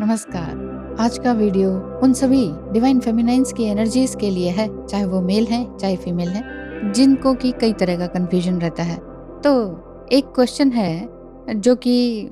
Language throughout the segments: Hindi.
नमस्कार। आज का वीडियो उन सभी डिवाइन फेमिनाइन्स की एनर्जीज के लिए है, चाहे वो मेल हैं चाहे फीमेल हैं, जिनको कि कई तरह का कंफ्यूजन रहता है। तो एक क्वेश्चन है जो कि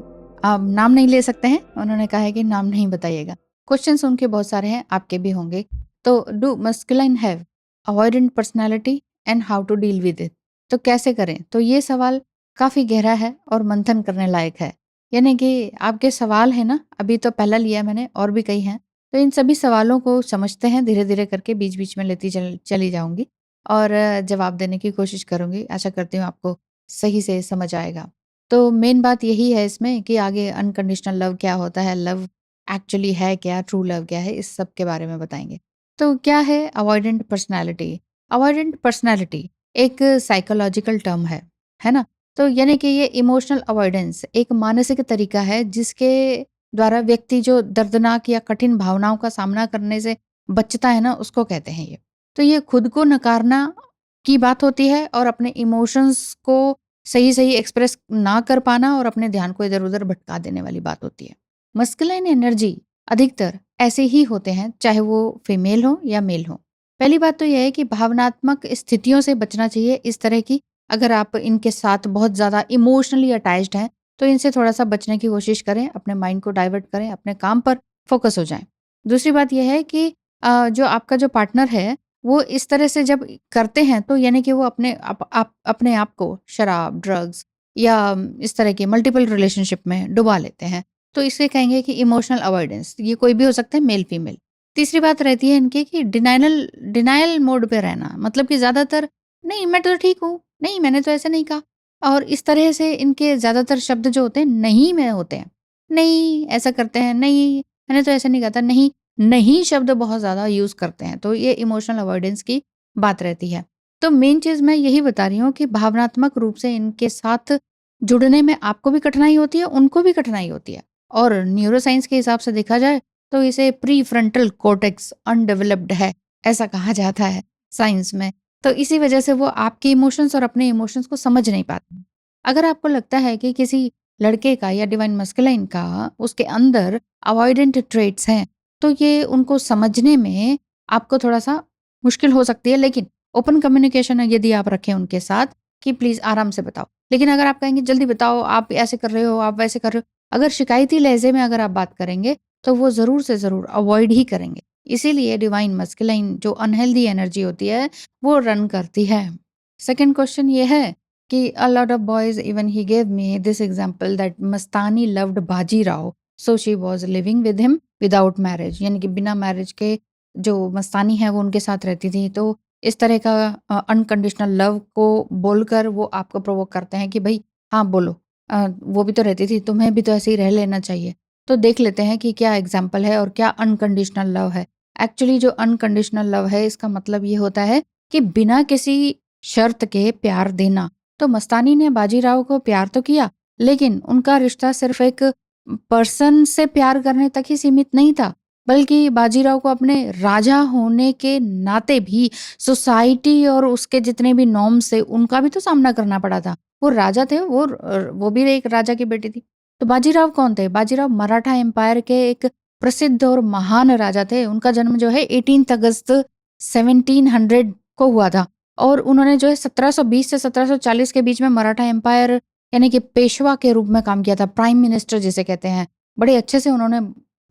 आप नाम नहीं ले सकते हैं, उन्होंने कहा है कि नाम नहीं बताइएगा। क्वेश्चंस उनके बहुत सारे हैं, आपके भी होंगे। तो do masculine have avoidant personality and how to deal with it? तो कैसे करें? तो ये सवाल काफ़ी गहरा है और मंथन करने लायक है। यानी कि आपके सवाल है ना, अभी तो पहला लिया मैंने, और भी कई हैं। तो इन सभी सवालों को समझते हैं, धीरे-धीरे करके बीच-बीच में लेती चली जाऊँगी और जवाब देने की कोशिश करूँगी। आशा करती हूँ आपको सही से समझ आएगा। तो मेन बात यही है इसमें कि आगे अनकंडीशनल लव क्या होता है, लव एक्चुअली है क्या, ट्रू लव क्या है, इस सब के बारे में बताएँगे। तो क्या है अवॉइडेंट पर्सनैलिटी? अवॉइडेंट पर्सनैलिटी एक साइकोलॉजिकल टर्म है ना? तो यानी कि ये इमोशनल अवॉइडेंस एक मानसिक तरीका है जिसके द्वारा व्यक्ति जो दर्दनाक या कठिन भावनाओं का सामना करने से बचता है ना, उसको कहते हैं ये। तो ये खुद को नकारना की बात होती है और अपने इमोशंस को सही सही एक्सप्रेस ना कर पाना और अपने ध्यान को इधर उधर भटका देने वाली बात होती है। मस्कुलाइन एनर्जी अधिकतर ऐसे ही होते हैं, चाहे वो फीमेल हो या मेल हो। पहली बात तो यह है कि भावनात्मक स्थितियों से बचना चाहिए इस तरह की। अगर आप इनके साथ बहुत ज़्यादा इमोशनली अटैच्ड हैं, तो इनसे थोड़ा-सा बचने की कोशिश करें, अपने माइंड को डाइवर्ट करें, अपने काम पर फ़ोकस हो जाएँ। दूसरी बात ये है कि जो आपका जो पार्टनर है, वो इस तरह से जब करते हैं, तो यानी कि वो अपने आप को शराब, ड्रग्स या इस तरह के मल्टीपल रिलेशनशिप में डुबा लेते हैं। तो इसे कहेंगे कि इमोशनल अवॉइडेंस, ये कोई भी हो सकता है, मेल-फीमेल। तीसरी बात रहती है इनकी कि डिनायल मोड पे रहना, मतलब कि ज़्यादातर नहीं मैं तो ठीक हूँ, नहीं मैंने तो ऐसा नहीं कहा। और इस तरह से इनके ज़्यादातर शब्द जो होते हैं नहीं में होते हैं। नहीं ऐसा करते हैं, नहीं मैंने तो ऐसा नहीं कहा था, नहीं, नहीं शब्द बहुत ज़्यादा यूज़ करते हैं। तो ये इमोशनल अवॉइडेंस की बात रहती है। तो मेन चीज़ मैं यही बता रही हूँ कि भावनात्मक रूप से इनके साथ जुड़ने में आपको भी कठिनाई होती है, उनको भी कठिनाई होती है। और न्यूरोसाइंस के हिसाब से देखा जाए तो इसे प्रीफ्रंटल कॉर्टेक्स अनडेवलप्ड है, ऐसा कहा जाता है साइंस में। तो इसी वजह से वो आपके इमोशंस और अपने इमोशंस को समझ नहीं पाते। अगर आपको लगता है कि किसी लड़के का या डिवाइन मस्कुलाइन का उसके अंदर अवॉइडेंट ट्रेट्स हैं, तो ये उनको समझने में आपको थोड़ा-सा मुश्किल हो सकती है, लेकिन ओपन कम्युनिकेशन यदि आप रखें उनके साथ कि प्लीज़ आराम से बताओ। लेकिन अगर आप कहेंगे जल्दी बताओ, आप ऐसे कर रहे हो, आप वैसे कर रहे हो, अगर शिकायती लहज़े में अगर आप बात करेंगे, तो वो ज़रूर से ज़रूर अवॉइड ही करेंगे। इसीलिए डिवाइन मस्कुलाइन जो अनहेल्दी एनर्जी होती है, वो रन करती है। सेकंड क्वेश्चन ये है कि a lot of boys even he gave me this example that Mastani loved Baji Rao, so she was living with him without marriage. यानी कि बिना मैरिज के जो मस्तानी है वो उनके साथ रहती थी। तो इस तरह का अनकंडीशनल लव को बोलकर वो आपको प्रोवोक करते हैं कि भाई हाँ बोलो, वो भी तो रहती थी, तुम्हें भी तो ऐसे ही रह लेना चाहिए। तो देख लेते हैं कि क्या एग्जाम्पल है और क्या अनकंडीशनल लव है। एक्चुअली जो अनकंडीशनल लव है, इसका मतलब ये होता है कि बिना किसी शर्त के प्यार देना। तो मस्तानी ने बाजीराव को प्यार तो किया, लेकिन उनका रिश्ता सिर्फ एक पर्सन से प्यार करने तक ही सीमित नहीं था, बल्कि बाजीराव को अपने राजा होने के नाते भी सोसाइटी और उसके जितने भी नॉर्म्स थे, उनका भी तो सामना करना पड़ा था। वो राजा थे, वो भी एक राजा की बेटी थी। तो बाजीराव कौन थे? बाजीराव मराठा एम्पायर के एक प्रसिद्ध और महान राजा थे। उनका जन्म जो है 18 अगस्त 1700 को हुआ था और उन्होंने जो है 1720 से 1740 के बीच में मराठा एम्पायर यानी कि पेशवा के रूप में काम किया था, प्राइम मिनिस्टर जिसे कहते हैं। बड़े अच्छे से उन्होंने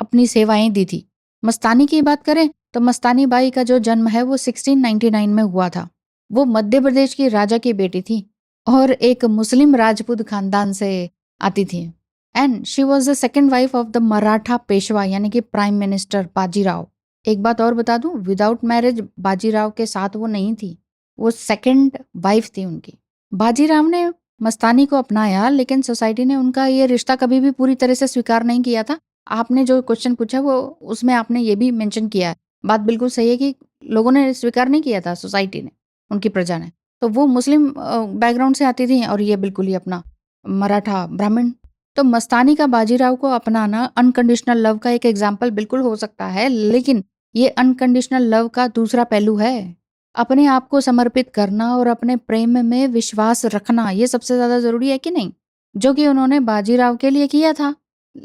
अपनी सेवाएं दी थी। मस्तानी की बात करें तो मस्तानी बाई का जो जन्म है वो 1699 में हुआ था। वो मध्य प्रदेश की राजा की बेटी थी और एक मुस्लिम राजपूत खानदान से आती थी। And she was the second wife of the Maratha Peshwa यानी कि प्राइम मिनिस्टर बाजीराव। एक बात और बता दूं, विदाउट मैरिज बाजीराव के साथ वो नहीं थी, वो सेकेंड वाइफ थी उनकी। बाजीराव ने मस्तानी को अपनाया, लेकिन सोसाइटी ने उनका ये रिश्ता कभी भी पूरी तरह से स्वीकार नहीं किया था। आपने जो क्वेश्चन पूछा वो उसमें आपने ये भी मेंशन किया है, बात बिल्कुल सही है कि लोगों ने स्वीकार नहीं किया था, सोसाइटी ने, उनकी प्रजा ने। तो वो मुस्लिम बैकग्राउंड से आती थी और ये बिल्कुल ही अपना मराठा ब्राह्मण। तो मस्तानी का बाजीराव को अपनाना अनकंडीशनल लव का एक एग्जाम्पल बिल्कुल हो सकता है, लेकिन ये अनकंडीशनल लव का दूसरा पहलू है। अपने आप को समर्पित करना और अपने प्रेम में विश्वास रखना, ये सबसे ज्यादा जरूरी है कि नहीं? जो कि उन्होंने बाजीराव के लिए किया था।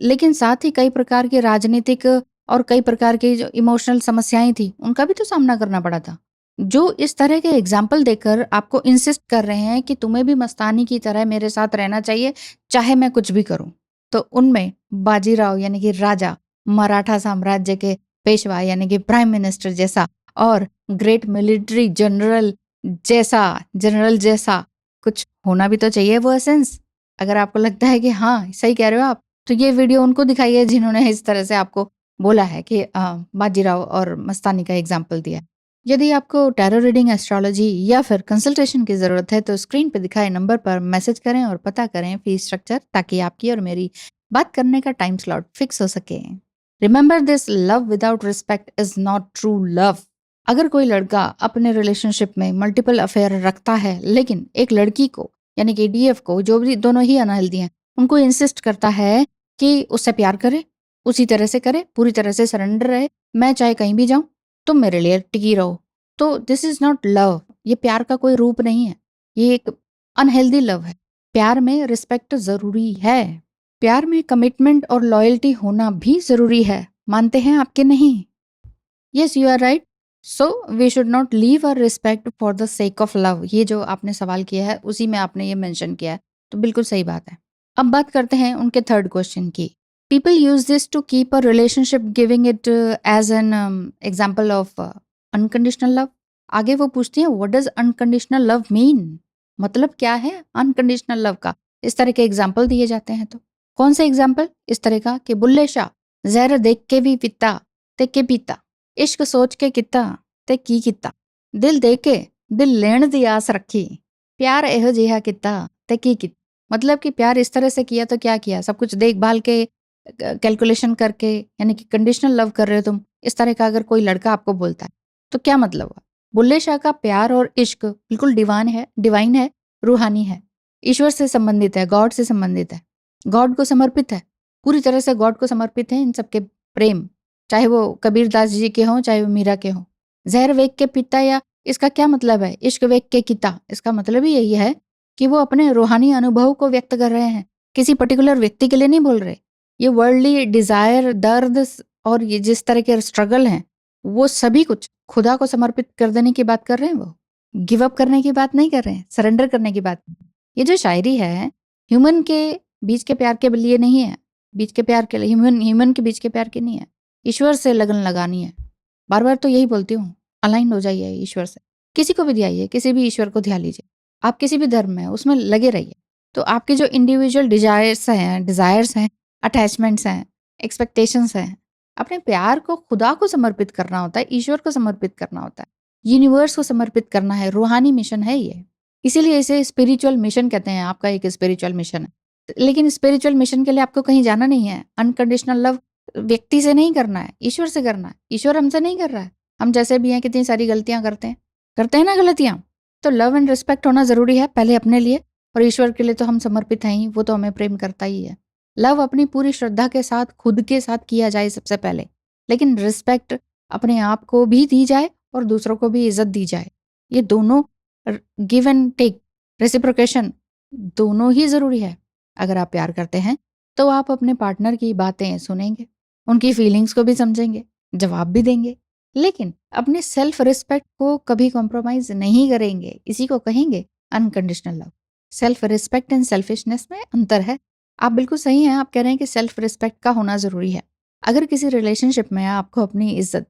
लेकिन साथ ही कई प्रकार के राजनीतिक और कई प्रकार की जो इमोशनल समस्याएं थी, उनका भी तो सामना करना पड़ा था। जो इस तरह के एग्जाम्पल देकर आपको इंसिस्ट कर रहे हैं कि तुम्हें भी मस्तानी की तरह मेरे साथ रहना चाहिए, चाहे मैं कुछ भी करूं। तो उनमें बाजीराव यानी कि राजा, मराठा साम्राज्य के पेशवा यानी कि प्राइम मिनिस्टर जैसा, और ग्रेट मिलिट्री जनरल जैसा कुछ होना भी तो चाहिए, वो एसेंस। अगर आपको लगता है कि हाँ सही कह रहे हो आप, तो ये वीडियो उनको दिखाइए जिन्होंने इस तरह से आपको बोला है कि बाजीराव और मस्तानी का एग्जाम्पल दिया है। यदि आपको टैरो रीडिंग, एस्ट्रोलॉजी या फिर कंसल्टेशन की ज़रूरत है तो स्क्रीन पे दिखाए नंबर पर मैसेज करें और पता करें फीस स्ट्रक्चर, ताकि आपकी और मेरी बात करने का टाइम स्लॉट फिक्स हो सके। Remember this, love without respect is not true love. अगर कोई लड़का अपने रिलेशनशिप में मल्टीपल अफेयर रखता है, लेकिन एक लड़की को यानी कि डीएफ को, जो भी दोनों ही अनहेल्दी हैं, उनको इंसिस्ट करता है कि उससे प्यार करे, उसी तरह से करे, पूरी तरह से सरेंडर रहे, मैं चाहे कहीं भी जाऊं, तुम मेरे लिए टिकी रहो, तो दिस इज नॉट लव। ये प्यार का कोई रूप नहीं है, ये एक अनहेल्दी लव है। प्यार में रिस्पेक्ट जरूरी है, प्यार में कमिटमेंट और लॉयल्टी होना भी जरूरी है। मानते हैं आपके नहीं? Yes, you are right. So we should not leave our respect for the sake of love. ये जो आपने सवाल किया है उसी में आपने ये मेंशन किया है, तो बिल्कुल सही बात है। अब बात करते हैं उनके थर्ड क्वेश्चन की। People use this to keep a relationship, giving it as an example of unconditional love. आगे वो पूछती हैं, what does unconditional love mean? मतलब क्या है अनकंडीशनल लव का? इस तरह के एग्जाम्पल दिए जाते हैं। तो कौन से एग्जाम्पल? इस तरह का कि बुल्ले शाह, जहर देख के भी पीता ते के पीता, इश्क सोच के किता ते की किता, दिल दे के दिल लेण दी आस रखी, प्यार एहो जिहा किता ते की किता। मतलब कि प्यार इस तरह से किया तो क्या किया, सब कुछ देखभाल के, कैलकुलेशन करके, यानी कि कंडीशनल लव कर रहे हो तुम। इस तरह का अगर कोई लड़का आपको बोलता है तो क्या मतलब हुआ? बुल्ले शाह का प्यार और इश्क बिल्कुल डिवाइन है, रूहानी है, ईश्वर से संबंधित है, गॉड से संबंधित है, गॉड को समर्पित है, पूरी तरह से गॉड को समर्पित है इन सबके प्रेम, चाहे वो कबीर दास जी के हों, चाहे वो मीरा के हों। जहर वेग के पीता, या इसका क्या मतलब है? इश्क वेग के किता, इसका मतलब ही यही है कि वो अपने रूहानी अनुभव को व्यक्त कर रहे हैं, किसी पर्टिकुलर व्यक्ति के लिए नहीं बोल रहे। ये वर्ल्डली डिजायर, दर्द और ये जिस तरह के स्ट्रगल हैं, वो सभी कुछ खुदा को समर्पित कर देने की बात कर रहे हैं। वो गिव अप करने की बात नहीं कर रहे हैं, सरेंडर करने की बात। ये जो शायरी है, ह्यूमन के बीच के प्यार के लिए नहीं है, बीच के प्यार के लिए, ह्यूमन के बीच के प्यार की नहीं है, ईश्वर से लगन लगानी है। बार बार तो यही बोलती हूँ, अलाइन हो जाइए ईश्वर से, किसी को भी ध्याइए, किसी भी ईश्वर को ध्यान लीजिए, आप किसी भी धर्म में उसमें लगे रहिए। तो आपके जो इंडिविजुअल डिजायर्स हैं, अटैचमेंट्स हैं, एक्सपेक्टेशंस हैं, अपने प्यार को खुदा को समर्पित करना होता है, ईश्वर को समर्पित करना होता है, यूनिवर्स को समर्पित करना है। रूहानी मिशन है ये, इसीलिए इसे स्पिरिचुअल मिशन कहते हैं। आपका एक स्पिरिचुअल मिशन है, लेकिन स्पिरिचुअल मिशन के लिए आपको कहीं जाना नहीं है। अनकंडीशनल लव व्यक्ति से नहीं करना है, ईश्वर से करना है। ईश्वर हमसे नहीं कर रहा है, हम जैसे भी हैं कितनी सारी गलतियां करते हैं ना गलतियां। तो लव एंड रिस्पेक्ट होना जरूरी है, पहले अपने लिए, और ईश्वर के लिए तो हम समर्पित हैं ही, वो तो हमें प्रेम करता ही है। लव अपनी पूरी श्रद्धा के साथ, खुद के साथ किया जाए सबसे पहले, लेकिन रिस्पेक्ट अपने आप को भी दी जाए और दूसरों को भी इज्जत दी जाए। ये दोनों, गिव एंड टेक, रेसिप्रोकेशन, दोनों ही जरूरी है। अगर आप प्यार करते हैं तो आप अपने पार्टनर की बातें सुनेंगे, उनकी फीलिंग्स को भी समझेंगे, जवाब भी देंगे, लेकिन अपने सेल्फ रिस्पेक्ट को कभी कॉम्प्रोमाइज नहीं करेंगे। इसी को कहेंगे unconditional love. Self respect and selfishness में अंतर है। आप बिल्कुल सही हैं, आप कह रहे हैं कि सेल्फ रिस्पेक्ट का होना जरूरी है। अगर किसी रिलेशनशिप में आपको अपनी इज्जत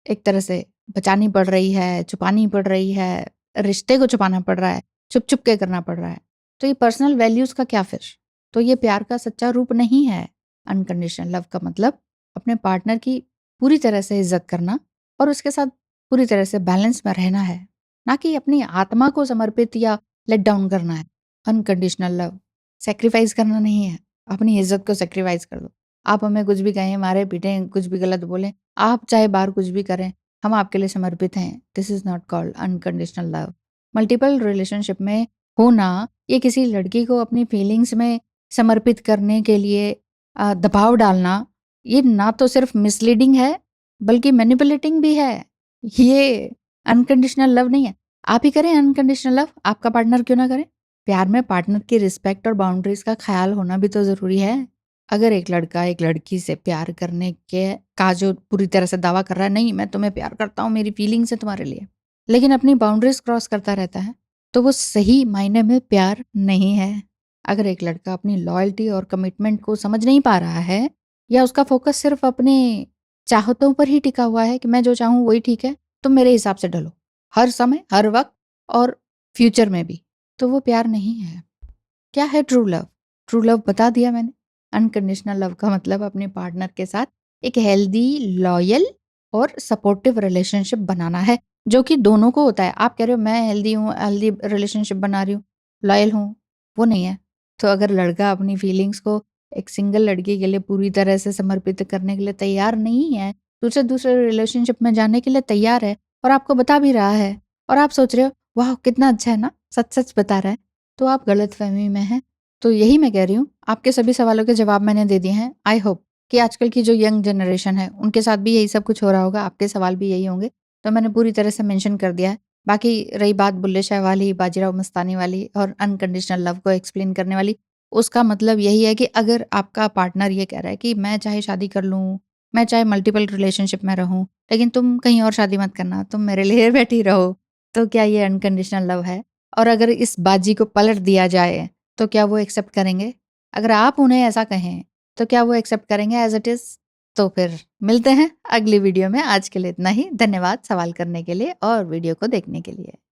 एक तरह से बचानी पड़ रही है, छुपानी पड़ रही है, रिश्ते को छुपाना पड़ रहा है, छुप छुप के करना पड़ रहा है, तो ये पर्सनल वैल्यूज का क्या फिर? तो ये प्यार का सच्चा रूप नहीं है। अनकंडीशनल लव का मतलब अपने पार्टनर की पूरी तरह से इज्जत करना और उसके साथ पूरी तरह से बैलेंस में रहना है, ना कि अपनी आत्मा को समर्पित या लेट डाउन करना है। अनकंडीशनल लव सेक्रीफाइस करना नहीं है, अपनी इज्जत को सेक्रीफाइस कर दो। आप हमें कुछ भी कहें, मारे पीटें, कुछ भी गलत बोलें, आप चाहे बाहर कुछ भी करें, हम आपके लिए समर्पित हैं। This is not called unconditional love. Multiple relationship में होना, ये किसी लड़की को अपनी फीलिंग्स में समर्पित करने के लिए दबाव डालना, ये ना तो सिर्फ मिसलीडिंग है बल्कि मैनिपुलेटिंग भी है। ये अनकंडीशनल लव नहीं है। आप ही करें अनकंडीशनल लव, आपका पार्टनर क्यों ना करे? प्यार में पार्टनर की रिस्पेक्ट और बाउंड्रीज का ख्याल होना भी तो जरूरी है। अगर एक लड़का एक लड़की से प्यार करने के का जो पूरी तरह से दावा कर रहा है, नहीं मैं तुम्हें प्यार करता हूँ, मेरी फीलिंग्स है तुम्हारे लिए, लेकिन अपनी बाउंड्रीज क्रॉस करता रहता है, तो वो सही मायने में प्यार नहीं है। अगर एक लड़का अपनी लॉयल्टी और कमिटमेंट को समझ नहीं पा रहा है, या उसका फोकस सिर्फ अपने चाहतों पर ही टिका हुआ है कि मैं जो चाहूँ वही ठीक है, तुम मेरे हिसाब से ढलो हर समय हर वक्त और फ्यूचर में भी, तो वो प्यार नहीं है। क्या है ट्रू लव? ट्रू लव बता दिया मैंने। अनकंडीशनल लव का मतलब अपने पार्टनर के साथ एक हेल्दी, लॉयल और सपोर्टिव रिलेशनशिप बनाना है, जो कि दोनों को होता है। आप कह रहे हो मैं हेल्दी हूँ, हेल्दी रिलेशनशिप बना रही हूँ, लॉयल हूँ, वो नहीं है। तो अगर लड़का अपनी फीलिंग्स को एक सिंगल लड़की के लिए पूरी तरह से समर्पित करने के लिए तैयार नहीं है, दूसरे दूसरे रिलेशनशिप में जाने के लिए तैयार है, और आपको बता भी रहा है, और आप सोच रहे हो वाह कितना अच्छा है ना, सच सच बता रहा है, तो आप गलतफहमी में हैं। तो यही मैं कह रही हूँ, आपके सभी सवालों के जवाब मैंने दे दिए हैं। आई होप कि आजकल की जो यंग जनरेशन है उनके साथ भी यही सब कुछ हो रहा होगा, आपके सवाल भी यही होंगे, तो मैंने पूरी तरह से मेंशन कर दिया है। बाकी रही बात बुल्ले शाह वाली, बाजीराव मस्तानी वाली और अनकंडीशनल लव को एक्सप्लेन करने वाली, उसका मतलब यही है कि अगर आपका पार्टनर ये कह रहा है कि मैं चाहे शादी कर लूँ, मैं चाहे मल्टीपल रिलेशनशिप में रहूँ, लेकिन तुम कहीं और शादी मत करना, तुम मेरे लिए बैठी रहो, तो क्या ये अनकंडीशनल लव है? और अगर इस बाजी को पलट दिया जाए, तो क्या वो एक्सेप्ट करेंगे? अगर आप उन्हें ऐसा कहें, तो क्या वो एक्सेप्ट करेंगे एज़ इट इज़? तो फिर मिलते हैं अगली वीडियो में। आज के लिए इतना ही। धन्यवाद सवाल करने के लिए और वीडियो को देखने के लिए।